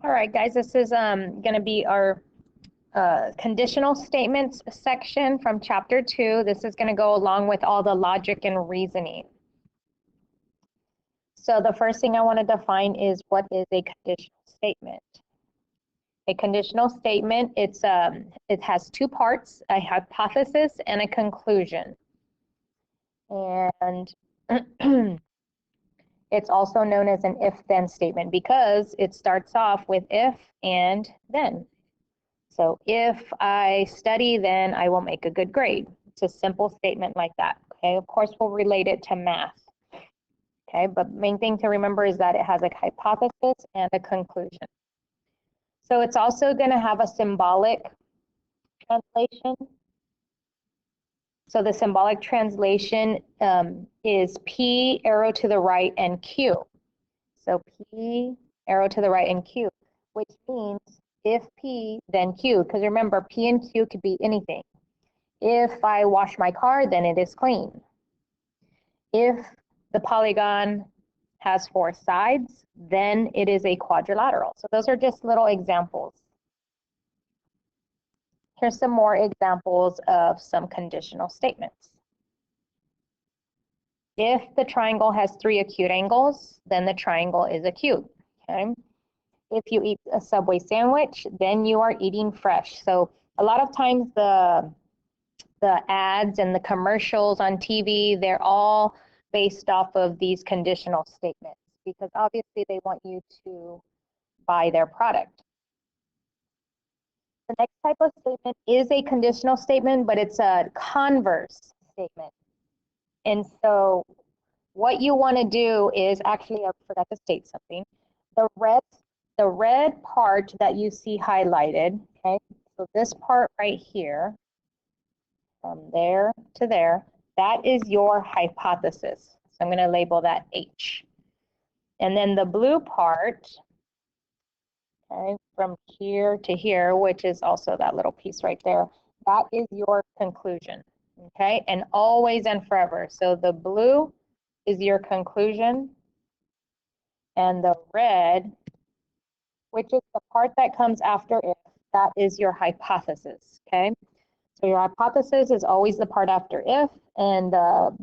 All right, guys, this is going to be our conditional statements section from chapter 2. This is going to go along with all the logic and reasoning. So the first thing I want to define is what is a conditional statement. A conditional statement, it has two parts, a hypothesis and a conclusion. And it's also known as an if-then statement because it starts off with if and then. So if I study, then I will make a good grade. It's a simple statement like that. Okay, of course, we'll relate it to math. Okay, but main thing to remember is that it has a hypothesis and a conclusion. So it's also going to have a symbolic translation. So the symbolic translation is P, arrow to the right, and Q. So P, arrow to the right, and Q, which means if P, then Q, because remember, P and Q could be anything. If I wash my car, then it is clean. If the polygon has 4 sides, then it is a quadrilateral. So those are just little examples. Here's some more examples of some conditional statements. If the triangle has 3 acute angles, then the triangle is acute. Okay? If you eat a Subway sandwich, then you are eating fresh. So a lot of times the ads and the commercials on TV, they're all based off of these conditional statements because obviously they want you to buy their product. The next type of statement is a conditional statement, but it's a converse statement. And so what you want to do is, actually, I forgot to state something. The red part that you see highlighted, okay, so this part right here, from there to there, that is your hypothesis. So I'm going to label that H. And then the blue part, okay, from here to here, which is also that little piece right there, that is your conclusion, okay, and always and forever. So the blue is your conclusion, and the red, which is the part that comes after if, that is your hypothesis, okay? So your hypothesis is always the part after if, and the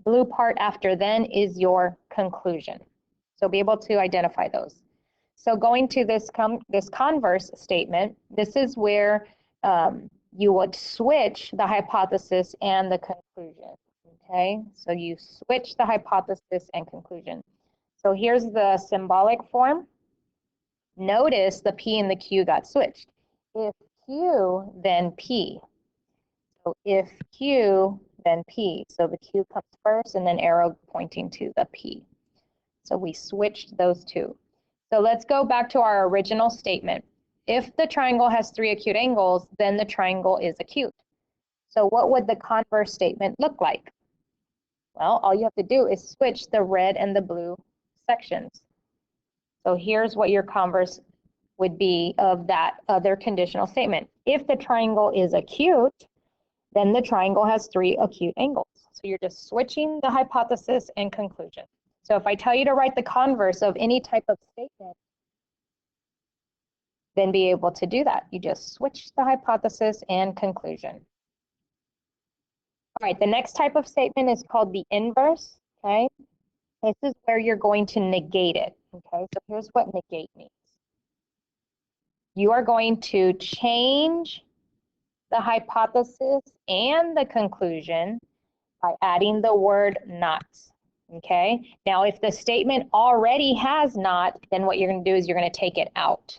blue part after then is your conclusion. So be able to identify those. So going to this converse statement, this is where you would switch the hypothesis and the conclusion, okay? So you switch the hypothesis and conclusion. So here's the symbolic form. Notice the P and the Q got switched. If Q, then P. So if Q, then P. So the Q comes first and then arrow pointing to the P. So we switched those two. So let's go back to our original statement. If the triangle has 3 acute angles, then the triangle is acute. So what would the converse statement look like? Well, all you have to do is switch the red and the blue sections. So here's what your converse would be of that other conditional statement. If the triangle is acute, then the triangle has 3 acute angles. So you're just switching the hypothesis and conclusion. So if I tell you to write the converse of any type of statement, then be able to do that. You just switch the hypothesis and conclusion. All right, the next type of statement is called the inverse, okay? This is where you're going to negate it, okay? So here's what negate means. You are going to change the hypothesis and the conclusion by adding the word not, okay? Now, if the statement already has not, then what you're going to do is you're going to take it out.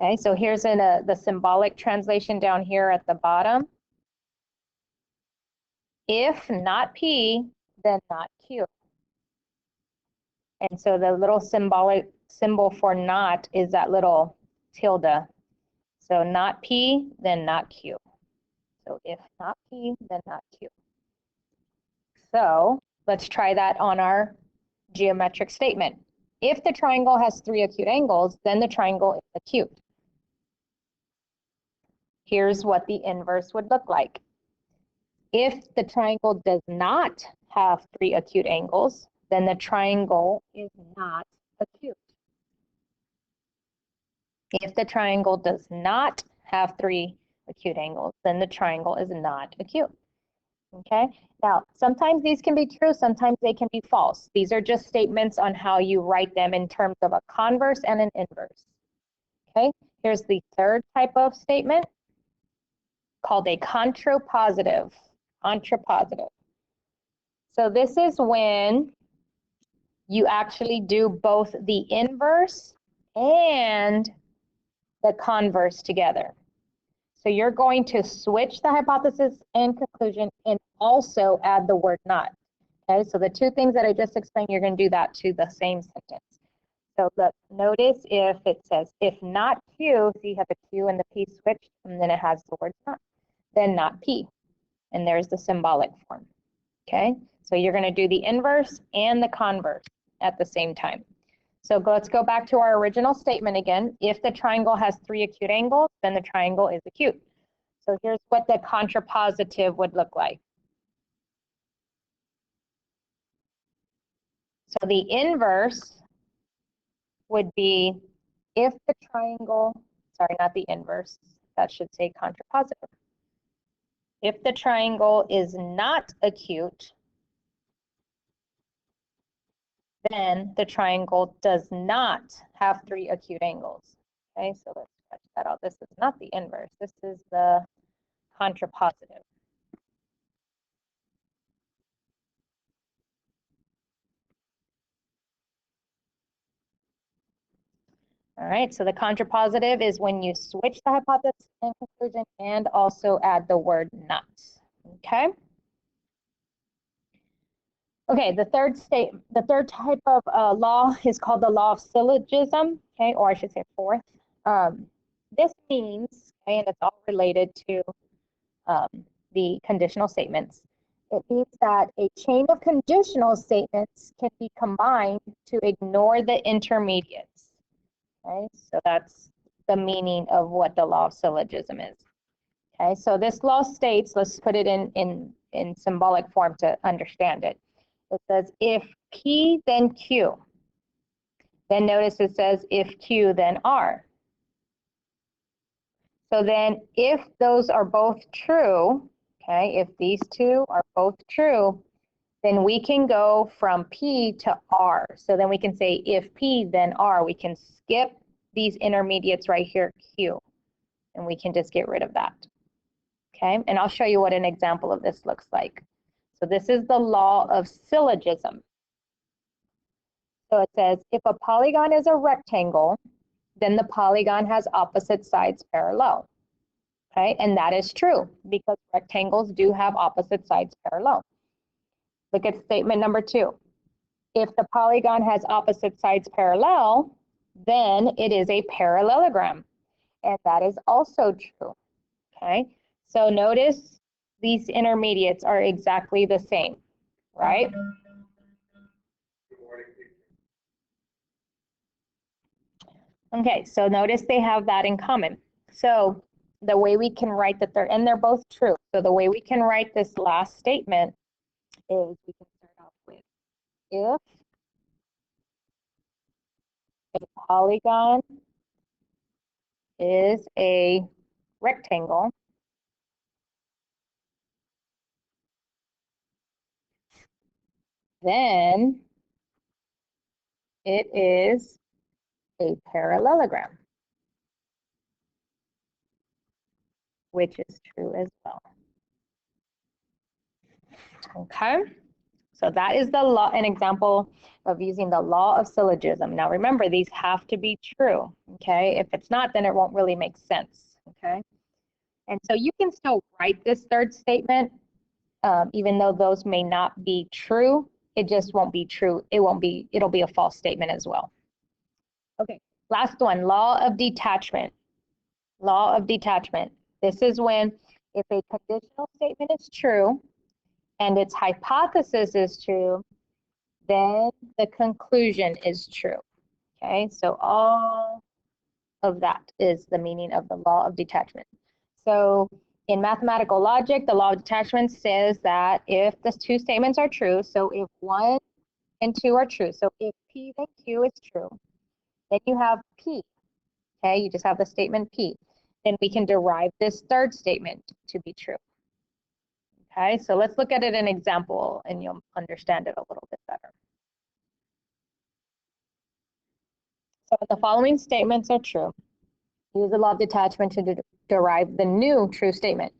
Okay, so here's the symbolic translation down here at the bottom. If not P, then not Q. And so the little symbolic symbol for not is that little tilde. So not P, then not Q. So if not P, then not Q. So let's try that on our geometric statement. If the triangle has 3 acute angles, then the triangle is acute. Here's what the inverse would look like. If the triangle does not have 3 acute angles, then the triangle is not acute. If the triangle does not have 3 acute angles, then the triangle is not acute. Okay, now sometimes these can be true, sometimes they can be false. These are just statements on how you write them in terms of a converse and an inverse. Okay, here's the third type of statement called a contrapositive. Contrapositive. So this is when you actually do both the inverse and the converse together. So you're going to switch the hypothesis and conclusion and also add the word not. Okay, so the two things that I just explained, you're going to do that to the same sentence. So look, notice if it says, if not Q, so you have the Q and the P switched, and then it has the word not, then not P. And there's the symbolic form. Okay, so you're going to do the inverse and the converse at the same time. So let's go back to our original statement again. If the triangle has 3 acute angles, then the triangle is acute. So here's what the contrapositive would look like. So the inverse would be if the triangle, sorry, not the inverse, that should say contrapositive. If the triangle is not acute, then the triangle does not have 3 acute angles. Okay, so let's scratch that out. This is not the inverse. This is the contrapositive. All right, so the contrapositive is when you switch the hypothesis and conclusion and also add the word not. Okay. Okay, the third type of law is called the law of syllogism, okay, or I should say fourth. This means, okay, and it's all related to the conditional statements. It means that a chain of conditional statements can be combined to ignore the intermediates. Okay, so that's the meaning of what the law of syllogism is. Okay, so this law states, let's put it in symbolic form to understand it. It says if P then Q. Then notice it says if Q then R. So then if those are both true, okay, if these two are both true, then we can go from P to R. So then we can say if P then R, we can skip these intermediates right here, Q, and we can just get rid of that. Okay, and I'll show you what an example of this looks like. So this is the law of syllogism. So it says, if a polygon is a rectangle, then the polygon has opposite sides parallel. Okay, and that is true because rectangles do have opposite sides parallel. Look at statement number 2. If the polygon has opposite sides parallel, then it is a parallelogram, and that is also true. Okay, so notice these intermediates are exactly the same, right? Okay, so notice they have that in common. So the way we can write the third, and they're both true. So the way we can write this last statement is we can start off with if a polygon is a rectangle, then it is a parallelogram, which is true as well. Okay, so that is the law, an example of using the law of syllogism. Now remember, these have to be true, okay? If it's not, then it won't really make sense, okay? And so you can still write this third statement, even though those may not be true, it just won't be true. It'll be a false statement as well. Okay, last one, law of detachment. Law of detachment. This is when if a conditional statement is true and its hypothesis is true, then the conclusion is true. Okay, so all of that is the meaning of the law of detachment. So in mathematical logic, the law of detachment says that if the two statements are true, so if 1 and 2 are true, so if P then Q is true, then you have P. Okay, you just have the statement P. Then we can derive this third statement to be true. Okay, so let's look at it in an example and you'll understand it a little bit better. So the following statements are true. Use the law of detachment to derive the new true statement.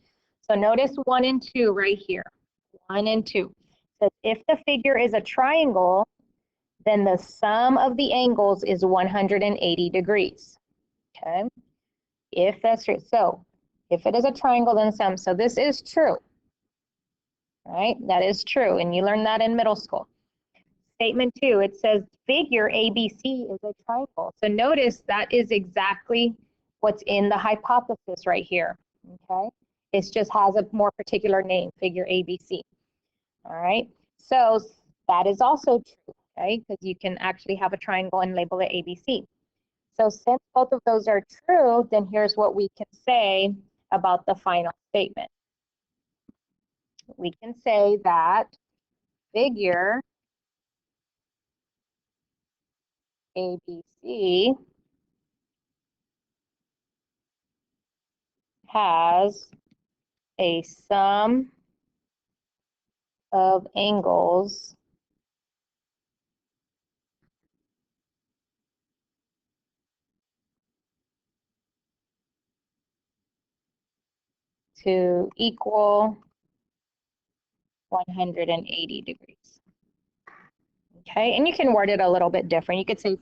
So notice 1 and 2 right here. 1 and 2. So if the figure is a triangle, then the sum of the angles is 180 degrees. Okay, if that's true. So if it is a triangle, then sum. So this is true. Right? That is true. And you learned that in middle school. Statement 2, it says figure ABC is a triangle. So notice that is exactly what's in the hypothesis right here. Okay, it just has a more particular name, figure ABC. All right, so that is also true, okay, because you can actually have a triangle and label it ABC. So since both of those are true, then here's what we can say about the final statement. We can say that figure ABC has a sum of angles to equal 180 degrees. Okay, and you can word it a little bit different. You could say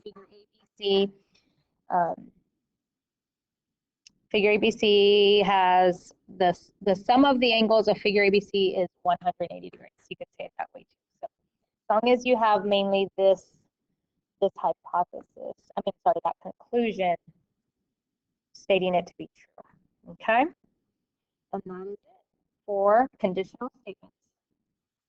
figure ABC has the sum of the angles of figure ABC is 180 degrees. You could say it that way too. So as long as you have mainly this hypothesis, that conclusion stating it to be true. Okay, and that is it for conditional statements.